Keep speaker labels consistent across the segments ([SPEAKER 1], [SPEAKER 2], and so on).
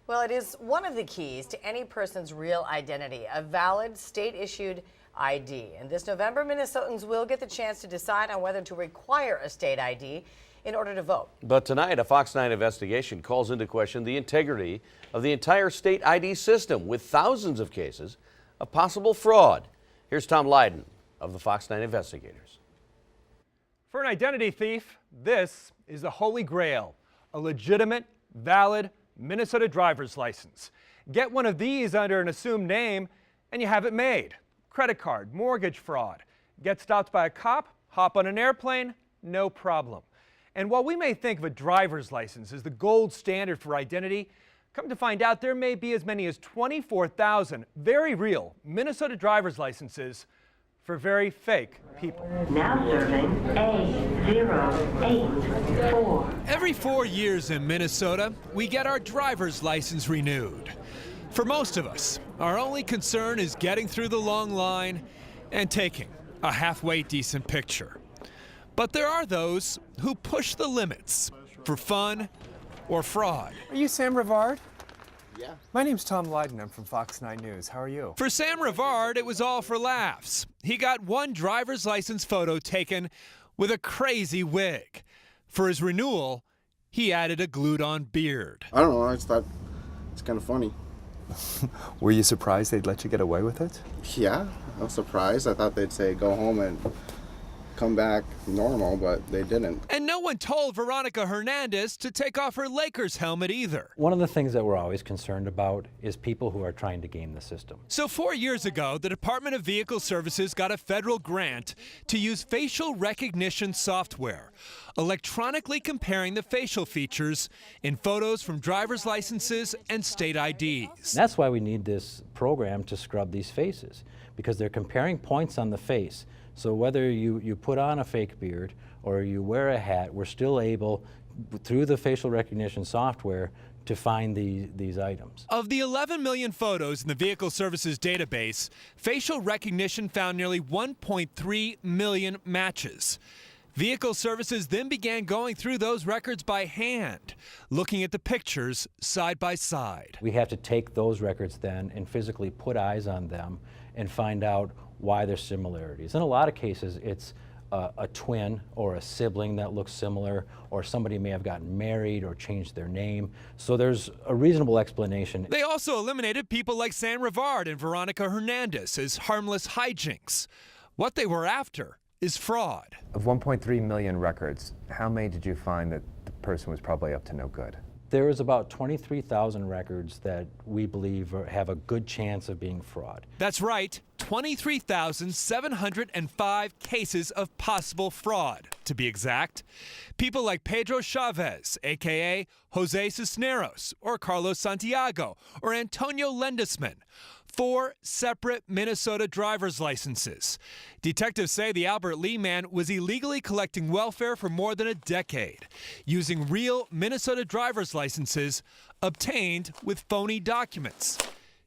[SPEAKER 1] Well, it is one of the keys to any person's real identity, a valid state-issued ID. And this November, Minnesotans will get the chance to decide on whether to require a state ID in order to vote.
[SPEAKER 2] But tonight, a Fox 9 investigation calls into question the integrity of the entire state ID system, with thousands of cases of possible fraud. Here's Tom Lydon of the Fox 9 investigators.
[SPEAKER 3] For an identity thief, this is the holy grail, a legitimate, valid Minnesota driver's license. Get one of these under an assumed name and you have it made. Credit card, mortgage fraud. Get stopped by a cop, hop on an airplane, no problem. And while we may think of a driver's license as the gold standard for identity, come to find out there may be as many as 24,000 very real Minnesota driver's licenses for very fake people.
[SPEAKER 4] Now serving A084.
[SPEAKER 5] Every 4 years in Minnesota, we get our driver's license renewed. For most of us, our only concern is getting through the long line and taking a halfway decent picture. But there are those who push the limits for fun or fraud.
[SPEAKER 6] Are you Sam Rivard? Yeah. My name's Tom Lydon. I'm from Fox 9 News. How are you?
[SPEAKER 5] For Sam Rivard, it was all for laughs. He got one driver's license photo taken with a crazy wig. For his renewal, he added a glued-on beard.
[SPEAKER 7] I don't know. I just thought it's kind of funny.
[SPEAKER 6] Were you surprised they'd let you get away with it?
[SPEAKER 7] Yeah, I was surprised. I thought they'd say go home and come back normal, but they didn't.
[SPEAKER 5] And no one told Veronica Hernandez to take off her Lakers helmet either.
[SPEAKER 8] One of the things that we're always concerned about is people who are trying to game the system.
[SPEAKER 5] So 4 years ago, the Department of Vehicle Services got a federal grant to use facial recognition software, electronically comparing the facial features in photos from driver's licenses and state IDs.
[SPEAKER 8] That's why we need this program to scrub these faces, because they're comparing points on the face. So whether you put on a fake beard or you wear a hat, we're still able, through the facial recognition software, to find these items.
[SPEAKER 5] Of the 11 million photos in the Vehicle Services database, facial recognition found nearly 1.3 million matches. Vehicle Services then began going through those records by hand, looking at the pictures side by side.
[SPEAKER 8] We have to take those records then and physically put eyes on them and find out why there's similarities. In a lot of cases, it's a twin or a sibling that looks similar, or somebody may have gotten married or changed their name. So there's a reasonable explanation.
[SPEAKER 5] They also eliminated people like Sam Rivard and Veronica Hernandez as harmless hijinks. What they were after is fraud.
[SPEAKER 6] Of 1.3 million records, how many did you find that the person was probably up to no good?
[SPEAKER 8] There is about 23,000 records that we believe have a good chance of being fraud.
[SPEAKER 5] That's right, 23,705 cases of possible fraud, to be exact. People like Pedro Chavez, a.k.a. Jose Cisneros, or Carlos Santiago, or Antonio Lendesman. 4 separate Minnesota driver's licenses. Detectives say the Albert Lee man was illegally collecting welfare for more than a decade, using real Minnesota driver's licenses obtained with phony documents.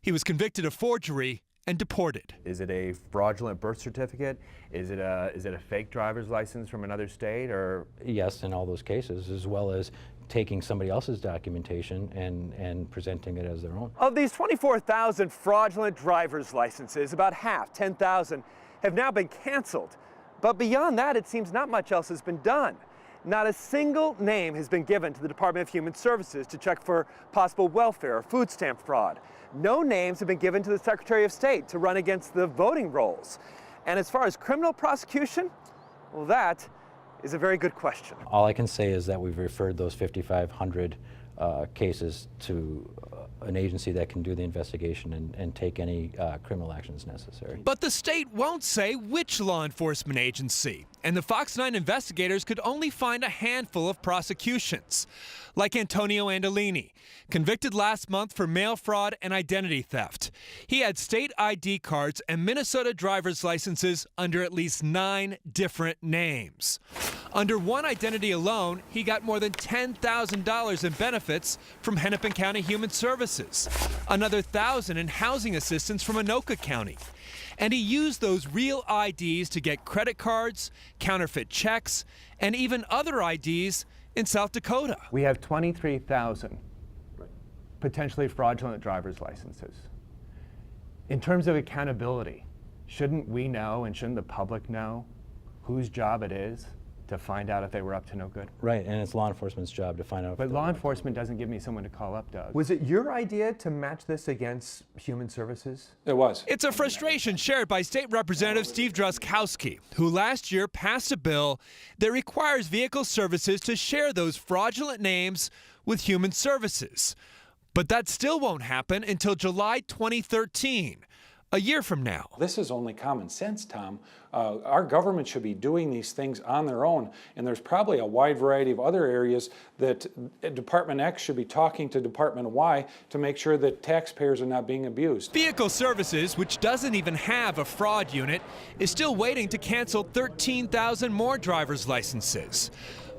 [SPEAKER 5] He was convicted of forgery and deported.
[SPEAKER 6] Is it a fraudulent birth certificate? Is it a fake driver's license from another state? Or
[SPEAKER 8] yes, in all those cases, as well as taking somebody else's documentation and presenting it as their own.
[SPEAKER 3] Of these 24,000 fraudulent driver's licenses, about half, 10,000, have now been canceled. But beyond that, it seems not much else has been done. Not a single name has been given to the Department of Human Services to check for possible welfare or food stamp fraud. No names have been given to the Secretary of State to run against the voting rolls. And as far as criminal prosecution, well, that is a very good question.
[SPEAKER 8] All I can say is that we've referred those 5,500 cases to an agency that can do the investigation and take any criminal actions necessary.
[SPEAKER 5] But the state won't say which law enforcement agency, and the Fox 9 investigators could only find a handful of prosecutions, like Antonio Andolini, convicted last month for mail fraud and identity theft. He had state ID cards and Minnesota driver's licenses under at least 9 different names. Under one identity alone, he got more than $10,000 in benefits from Hennepin County Human Services, another $1,000 in housing assistance from Anoka County. And he used those real IDs to get credit cards, counterfeit checks, and even other IDs in South Dakota.
[SPEAKER 6] we have 23,000 potentially fraudulent driver's licenses. In terms of accountability, shouldn't we know and shouldn't the public know whose job it is to find out if they were up to no good?
[SPEAKER 8] Right, and it's law enforcement's job to find out. if
[SPEAKER 6] But
[SPEAKER 8] they're
[SPEAKER 6] law
[SPEAKER 8] up to
[SPEAKER 6] enforcement doesn't give me someone to call up, Doug.
[SPEAKER 9] Was it your idea to match this against Human Services?
[SPEAKER 5] It was. It's a frustration shared by State Representative Steve Druskowski, who last year passed a bill that requires vehicle services to share those fraudulent names with Human Services. But that still won't happen until July 2013, a year from now.
[SPEAKER 10] This is only common sense, Tom. Our government should be doing these things on their own, and there's probably a wide variety of other areas that Department X should be talking to Department Y to make sure that taxpayers are not being abused.
[SPEAKER 5] Vehicle Services, which doesn't even have a fraud unit, is still waiting to cancel 13,000 more driver's licenses.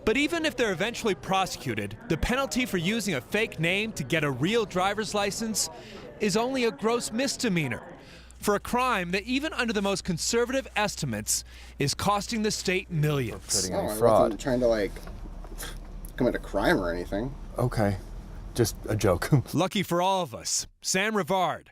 [SPEAKER 5] But even if they're eventually prosecuted, the penalty for using a fake name to get a real driver's license is only a gross misdemeanor, for a crime that even under the most conservative estimates is costing the state millions.
[SPEAKER 7] No, I wasn't trying to commit a crime or anything.
[SPEAKER 9] Okay, just a joke.
[SPEAKER 5] Lucky for all of us, Sam Rivard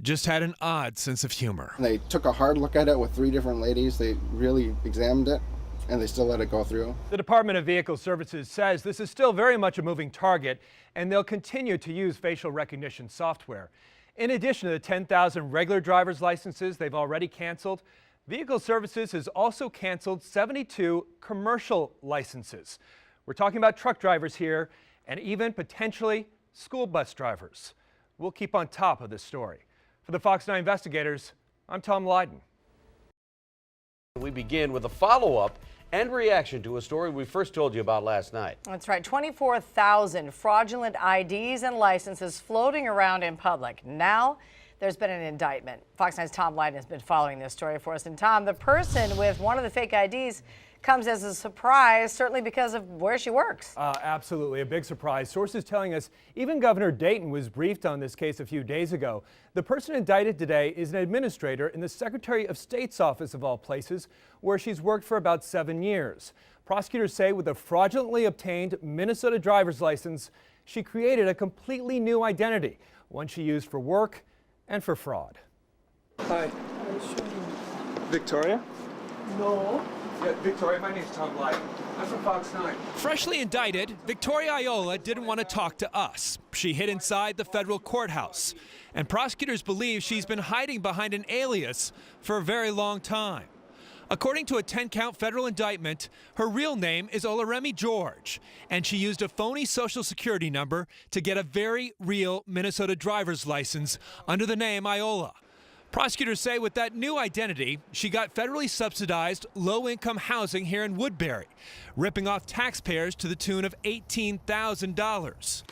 [SPEAKER 5] just had an odd sense of humor.
[SPEAKER 7] They took a hard look at it with 3 different ladies. They really examined it, and they still let it go through.
[SPEAKER 3] The Department of Vehicle Services says this is still very much a moving target, and they'll continue to use facial recognition software. In addition to the 10,000 regular driver's licenses they've already canceled, Vehicle Services has also canceled 72 commercial licenses. We're talking about truck drivers here, and even potentially school bus drivers. We'll keep on top of this story. For the Fox 9 investigators, I'm Tom Lydon.
[SPEAKER 2] We begin with a follow-up and reaction to a story we first told you about last night.
[SPEAKER 1] That's right, 24,000 fraudulent IDs and licenses floating around in public. Now there's been an indictment. Fox 9's Tom Lydon has been following this story for us. And Tom, the person with one of the fake IDs comes as a surprise, certainly because of where she works.
[SPEAKER 3] Absolutely, a big surprise. Sources telling us even Governor Dayton was briefed on this case a few days ago. The person indicted today is an administrator in the Secretary of State's office, of all places, where she's worked for about 7 years. Prosecutors say with a fraudulently obtained Minnesota driver's license, she created a completely new identity, one she used for work and for fraud.
[SPEAKER 11] Hi. Victoria?
[SPEAKER 4] No.
[SPEAKER 11] Yeah, Victoria, my name's Tom Lydon. I'm from Fox 9.
[SPEAKER 5] Freshly indicted, Victoria Iola didn't want to talk to us. She hid inside the federal courthouse, and prosecutors believe she's been hiding behind an alias for a very long time. According to a 10-count federal indictment, her real name is Olaremi George, and she used a phony social security number to get a very real Minnesota driver's license under the name Iola. Prosecutors say with that new identity, she got federally subsidized low-income housing here in Woodbury, ripping off taxpayers to the tune of $18,000.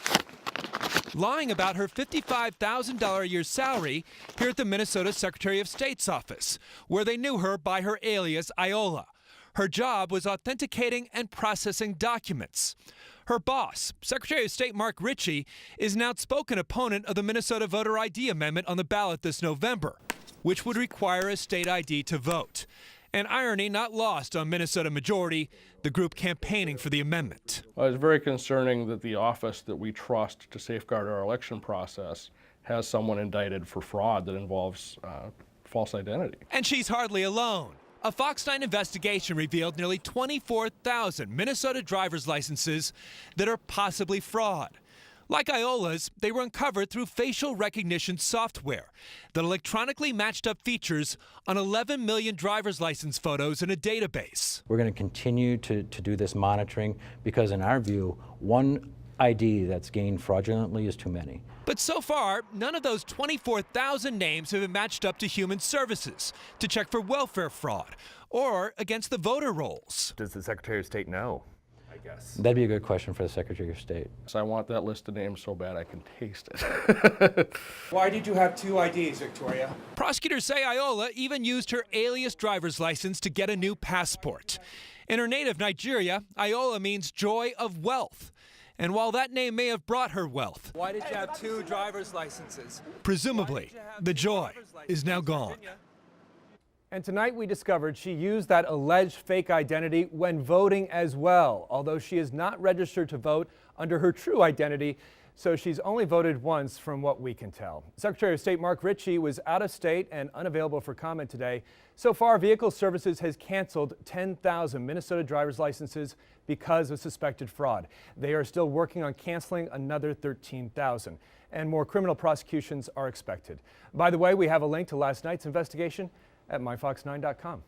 [SPEAKER 5] Lying about her $55,000 a year salary here at the Minnesota Secretary of State's office, where they knew her by her alias Iola. Her job was authenticating and processing documents. Her boss, Secretary of State Mark Ritchie, is an outspoken opponent of the Minnesota Voter ID Amendment on the ballot this November, which would require a state ID to vote. An irony not lost on Minnesota Majority, the group campaigning for the amendment.
[SPEAKER 12] It's very concerning that the office that we trust to safeguard our election process has someone indicted for fraud that involves false identity.
[SPEAKER 5] And she's hardly alone. A Fox 9 investigation revealed nearly 24,000 Minnesota driver's licenses that are possibly fraud. Like Iola's, they were uncovered through facial recognition software that electronically matched up features on 11 million driver's license photos in a database.
[SPEAKER 8] We're going to continue to do this monitoring because in our view, one ID that's gained fraudulently is too many.
[SPEAKER 5] But so far, none of those 24,000 names have been matched up to Human Services to check for welfare fraud or against the voter rolls.
[SPEAKER 6] Does the Secretary of State know? I guess.
[SPEAKER 8] That'd be a good question for the Secretary of State.
[SPEAKER 12] So I want that list of names so bad I can taste it.
[SPEAKER 11] Why did you have 2 IDs, Victoria?
[SPEAKER 5] Prosecutors say Iola even used her alias driver's license to get a new passport. In her native Nigeria, Iola means joy of wealth. And while that name may have brought her wealth,
[SPEAKER 11] Why did you have 2 driver's licenses?
[SPEAKER 5] presumably, the joy is now gone.
[SPEAKER 3] And tonight we discovered she used that alleged fake identity when voting as well. Although she is not registered to vote under her true identity, so she's only voted once from what we can tell. Secretary of State Mark Ritchie was out of state and unavailable for comment today. So far, Vehicle Services has canceled 10,000 Minnesota driver's licenses because of suspected fraud. They are still working on canceling another 13,000, and more criminal prosecutions are expected. By the way, we have a link to last night's investigation at myfox9.com.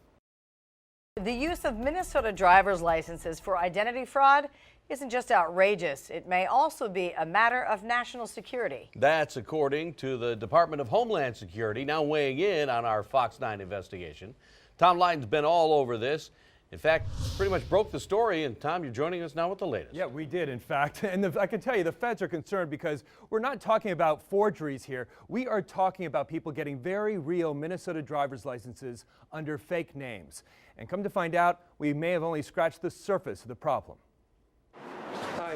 [SPEAKER 1] The use of Minnesota driver's licenses for identity fraud isn't just outrageous. It may also be a matter of national security.
[SPEAKER 2] That's according to the Department of Homeland Security, now weighing in on our Fox 9 investigation. Tom Lydon's been all over this. In fact, pretty much broke the story. And Tom, you're joining us now with the latest.
[SPEAKER 3] Yeah, we did, in fact. And I can tell you, the feds are concerned because we're not talking about forgeries here. We are talking about people getting very real Minnesota driver's licenses under fake names. And come to find out, we may have only scratched the surface of the problem.
[SPEAKER 11] Hi.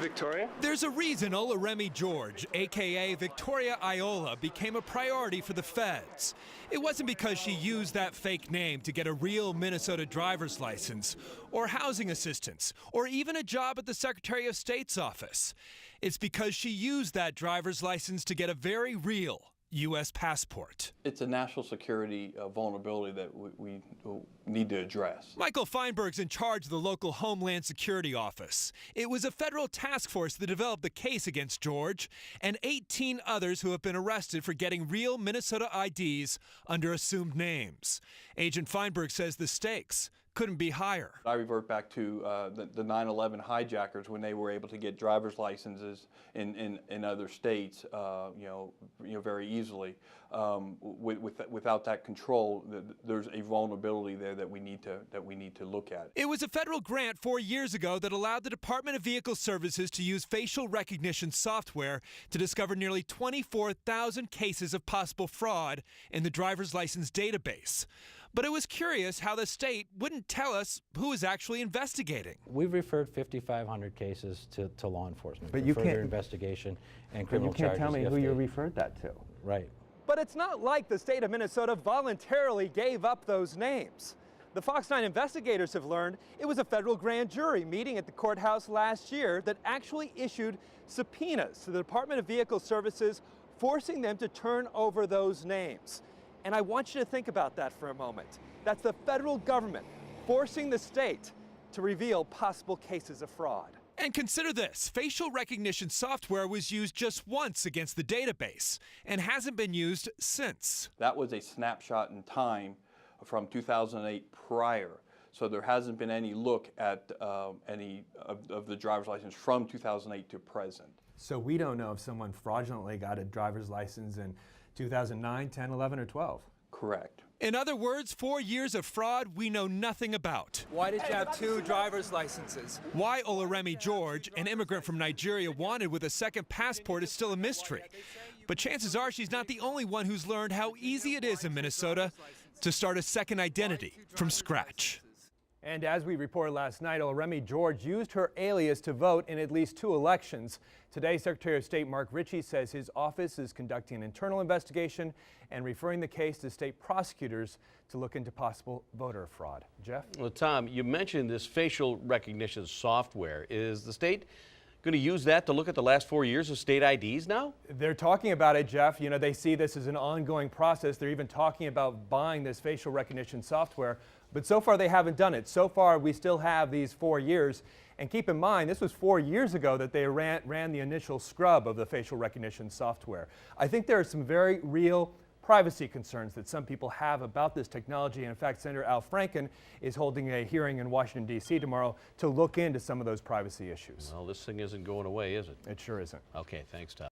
[SPEAKER 11] Victoria?
[SPEAKER 5] There's a reason Olaremi George, aka Victoria Iola, became a priority for the feds. It wasn't because she used that fake name to get a real Minnesota driver's license, or housing assistance, or even a job at the Secretary of State's office. It's because she used that driver's license to get a very real U.S. passport.
[SPEAKER 13] It's a national security vulnerability that we need to address.
[SPEAKER 5] Michael Feinberg's in charge of the local Homeland Security Office. It was a federal task force that developed the case against George and 18 others who have been arrested for getting real Minnesota IDs under assumed names. Agent Feinberg says the stakes couldn't be higher.
[SPEAKER 13] I revert back to the 9/11 hijackers when they were able to get driver's licenses in other states, very easily. Without that control, there's a vulnerability there that we need to look at.
[SPEAKER 5] It was a federal grant 4 years ago that allowed the Department of Vehicle Services to use facial recognition software to discover nearly 24,000 cases of possible fraud in the driver's license database. But it was curious how the state wouldn't tell us who was actually investigating.
[SPEAKER 8] We've referred 5,500 cases to law enforcement
[SPEAKER 6] But
[SPEAKER 8] for
[SPEAKER 6] you
[SPEAKER 8] further
[SPEAKER 6] can't-
[SPEAKER 8] investigation and
[SPEAKER 6] But
[SPEAKER 8] criminal
[SPEAKER 6] you can't
[SPEAKER 8] charges.
[SPEAKER 6] tell me
[SPEAKER 8] if
[SPEAKER 6] who you
[SPEAKER 8] they-
[SPEAKER 6] referred that to.
[SPEAKER 8] Right.
[SPEAKER 3] But it's not like the state of Minnesota voluntarily gave up those names. The Fox 9 investigators have learned it was a federal grand jury meeting at the courthouse last year that actually issued subpoenas to the Department of Vehicle Services, forcing them to turn over those names. And I want you to think about that for a moment. That's the federal government forcing the state to reveal possible cases of fraud.
[SPEAKER 5] And consider this, facial recognition software was used just once against the database and hasn't been used since.
[SPEAKER 13] That was a snapshot in time from 2008 prior. So there hasn't been any look at any of the driver's license from 2008 to present.
[SPEAKER 6] So we don't know if someone fraudulently got a driver's license in 2009, 10, 11, or 12.
[SPEAKER 13] Correct.
[SPEAKER 5] In other words, 4 years of fraud we know nothing about.
[SPEAKER 11] Why did you have 2 driver's licenses?
[SPEAKER 5] Why Olaremi George, an immigrant from Nigeria wanted with a second passport, is still a mystery. But chances are she's not the only one who's learned how easy it is in Minnesota to start a second identity from scratch.
[SPEAKER 3] And as we reported last night, Olaremi George used her alias to vote in at least 2 elections. Today, Secretary of State Mark Ritchie says his office is conducting an internal investigation and referring the case to state prosecutors to look into possible voter fraud. Jeff?
[SPEAKER 2] Well, Tom, you mentioned this facial recognition software. Is the state going to use that to look at the last 4 years of state IDs now?
[SPEAKER 3] They're talking about it, Jeff. You know, they see this as an ongoing process. They're even talking about buying this facial recognition software. But so far, they haven't done it. So far, we still have these 4 years. And keep in mind, this was 4 years ago that they ran the initial scrub of the facial recognition software. I think there are some very real privacy concerns that some people have about this technology. And in fact, Senator Al Franken is holding a hearing in Washington, D.C. tomorrow to look into some of those privacy issues.
[SPEAKER 2] Well, this thing isn't going away, is it?
[SPEAKER 3] It sure isn't.
[SPEAKER 2] Okay, thanks, Tom.